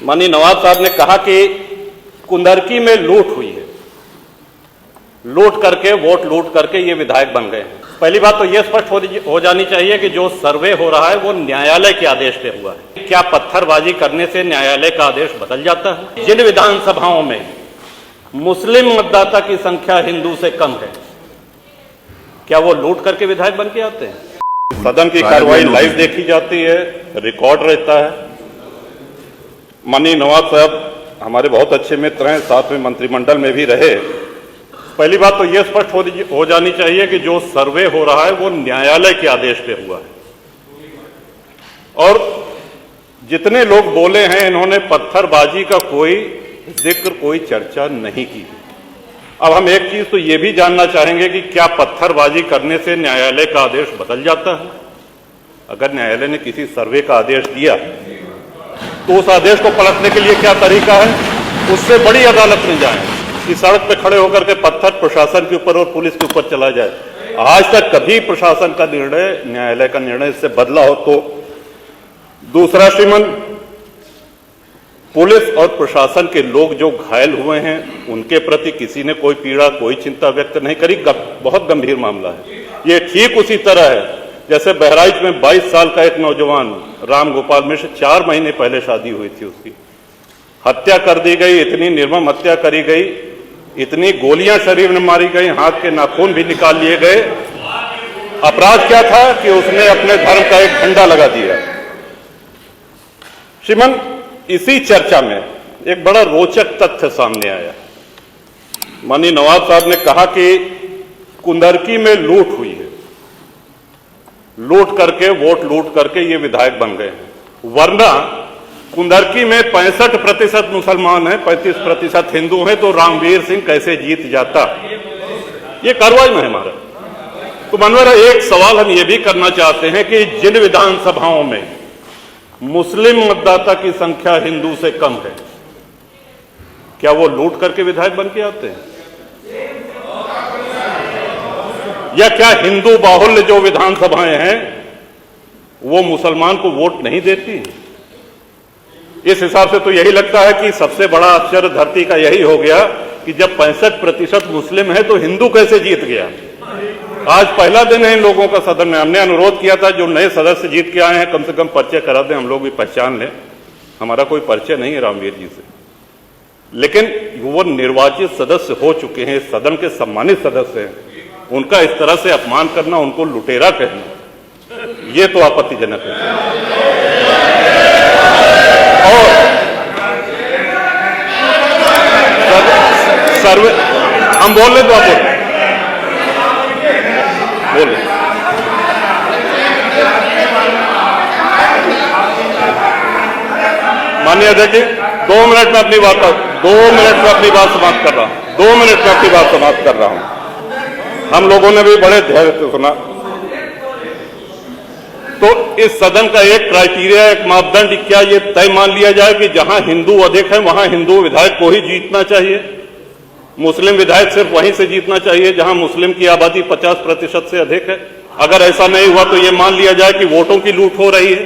माननीय नवाब साहब ने कहा कि कुंदरकी में लूट हुई है, लूट करके वोट लूट करके ये विधायक बन गए हैं। पहली बात तो ये स्पष्ट हो जानी चाहिए कि जो सर्वे हो रहा है वो न्यायालय के आदेश पे हुआ है। क्या पत्थरबाजी करने से न्यायालय का आदेश बदल जाता है? जिन विधानसभाओं में मुस्लिम मतदाता की संख्या हिंदू से कम है, क्या वो लूट करके विधायक बन के आते हैं? सदन की कार्रवाई लाइव देखी जाती है, रिकॉर्ड रहता है। माननीय नवाब साहब हमारे बहुत अच्छे मित्र हैं, साथ में मंत्रिमंडल में भी रहे। पहली बात तो यह स्पष्ट हो जानी चाहिए कि जो सर्वे हो रहा है वो न्यायालय के आदेश पे हुआ है। और जितने लोग बोले हैं इन्होंने पत्थरबाजी का कोई जिक्र, कोई चर्चा नहीं की। अब हम एक चीज तो ये भी जानना चाहेंगे कि क्या पत्थरबाजी करने से न्यायालय का आदेश बदल जाता है? अगर न्यायालय ने किसी सर्वे का आदेश दिया तो उस आदेश को पलटने के लिए क्या तरीका है? उससे बड़ी अदालत में जाएं कि सड़क पे खड़े होकर के पत्थर प्रशासन के ऊपर और पुलिस के ऊपर चला जाए। आज तक कभी प्रशासन का निर्णय, न्यायालय का निर्णय इससे बदला हो तो? दूसरा, श्रीमान, पुलिस और प्रशासन के लोग जो घायल हुए हैं उनके प्रति किसी ने कोई पीड़ा, कोई चिंता व्यक्त नहीं करी। बहुत गंभीर मामला है ये। ठीक उसी तरह है जैसे बहराइच में 22 साल का एक नौजवान राम गोपाल मिश्र, 4 महीने पहले शादी हुई थी, उसकी हत्या कर दी गई। इतनी निर्मम हत्या करी गई, इतनी गोलियां शरीर में मारी गई, हाथ के नाखून भी निकाल लिए गए। अपराध क्या था कि उसने अपने धर्म का एक झंडा लगा दिया। श्रीमान, इसी चर्चा में एक बड़ा रोचक तथ्य सामने आया। माननीय नवाब साहब ने कहा कि कुंदरकी में लूट हुई है, लूट करके वोट लूट करके ये विधायक बन गए हैं। वरना कुंदरकी में 65% मुसलमान हैं, 35% हिंदू हैं, तो रामवीर सिंह कैसे जीत जाता? ये कार्रवाई में है हमारा। तो मनोहर, एक सवाल हम ये भी करना चाहते हैं कि जिन विधानसभाओं में मुस्लिम मतदाता की संख्या हिंदू से कम है, क्या वो लूट करके विधायक बन के आते हैं? या क्या हिंदू बाहुल्य जो विधानसभाएं हैं वो मुसलमान को वोट नहीं देती? इस हिसाब से तो यही लगता है कि सबसे बड़ा आश्चर्य धरती का यही हो गया कि जब 65% मुस्लिम है तो हिंदू कैसे जीत गया? आज पहला दिन है इन लोगों का सदन में। हमने अनुरोध किया था जो नए सदस्य जीत के आए हैं कम से कम परिचय करा दें, हम लोग भी पहचान लें। हमारा कोई परिचय नहीं है रामवीर जी से, लेकिन वो निर्वाचित सदस्य हो चुके हैं, सदन के सम्मानित सदस्य हैं। उनका इस तरह से अपमान करना, उनको लुटेरा कहना, ये तो आपत्तिजनक है। और सर्वे हम बोल रहे तो आप बोले। माननीय अध्यक्ष जी, 2 मिनट में अपनी बात 2 मिनट में अपनी बात समाप्त कर रहा हूं। 2 मिनट में अपनी बात समाप्त कर रहा हूं। हम लोगों ने भी बड़े धैर्य से सुना। तो इस सदन का एक क्राइटेरिया, एक मापदंड क्या ये तय मान लिया जाए कि जहां हिंदू अधिक है वहां हिंदू विधायक को ही जीतना चाहिए, मुस्लिम विधायक सिर्फ वहीं से जीतना चाहिए जहां मुस्लिम की आबादी 50% से अधिक है? अगर ऐसा नहीं हुआ तो ये मान लिया जाए कि वोटों की लूट हो रही है,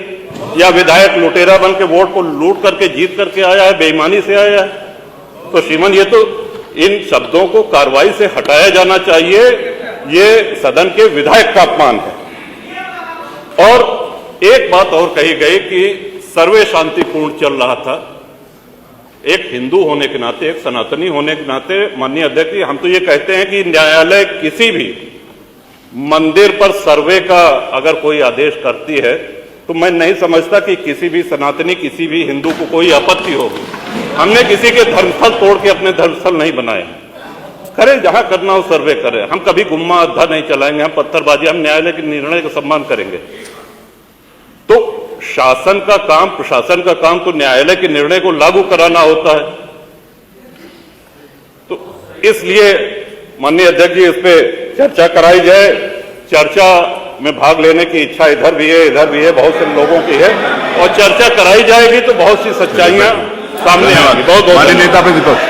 या विधायक लुटेरा बन के वोट को लूट करके जीत करके आया है, बेईमानी से आया है। तो श्रीमान, ये तो इन शब्दों को कार्रवाई से हटाया जाना चाहिए। ये सदन के विधायक का अपमान है। और एक बात और कही गई कि सर्वे शांतिपूर्ण चल रहा था। एक हिंदू होने के नाते, एक सनातनी होने के नाते, माननीय अध्यक्ष जी, हम तो ये कहते हैं कि न्यायालय किसी भी मंदिर पर सर्वे का अगर कोई आदेश करती है तो मैं नहीं समझता कि किसी भी सनातनी, किसी भी हिंदू को कोई आपत्ति होगी। हमने किसी के धर्मस्थल तोड़ के अपने धर्मस्थल नहीं बनाए। करें जहां करना हो सर्वे करें। हम कभी गुम्मा अद्धा नहीं चलाएंगे, हम पत्थरबाजी, हम न्यायालय के निर्णय का सम्मान करेंगे। तो शासन का काम, प्रशासन का काम तो न्यायालय के निर्णय को लागू कराना होता है। तो इसलिए माननीय अध्यक्ष जी, इस पे चर्चा कराई जाए। चर्चा में भाग लेने की इच्छा इधर भी है, इधर भी है, बहुत से लोगों की है, और चर्चा कराई जाएगी तो बहुत सी सच्चाइयां सामने आएंगी। बहुत बहुत नेता प्रतिपक्ष।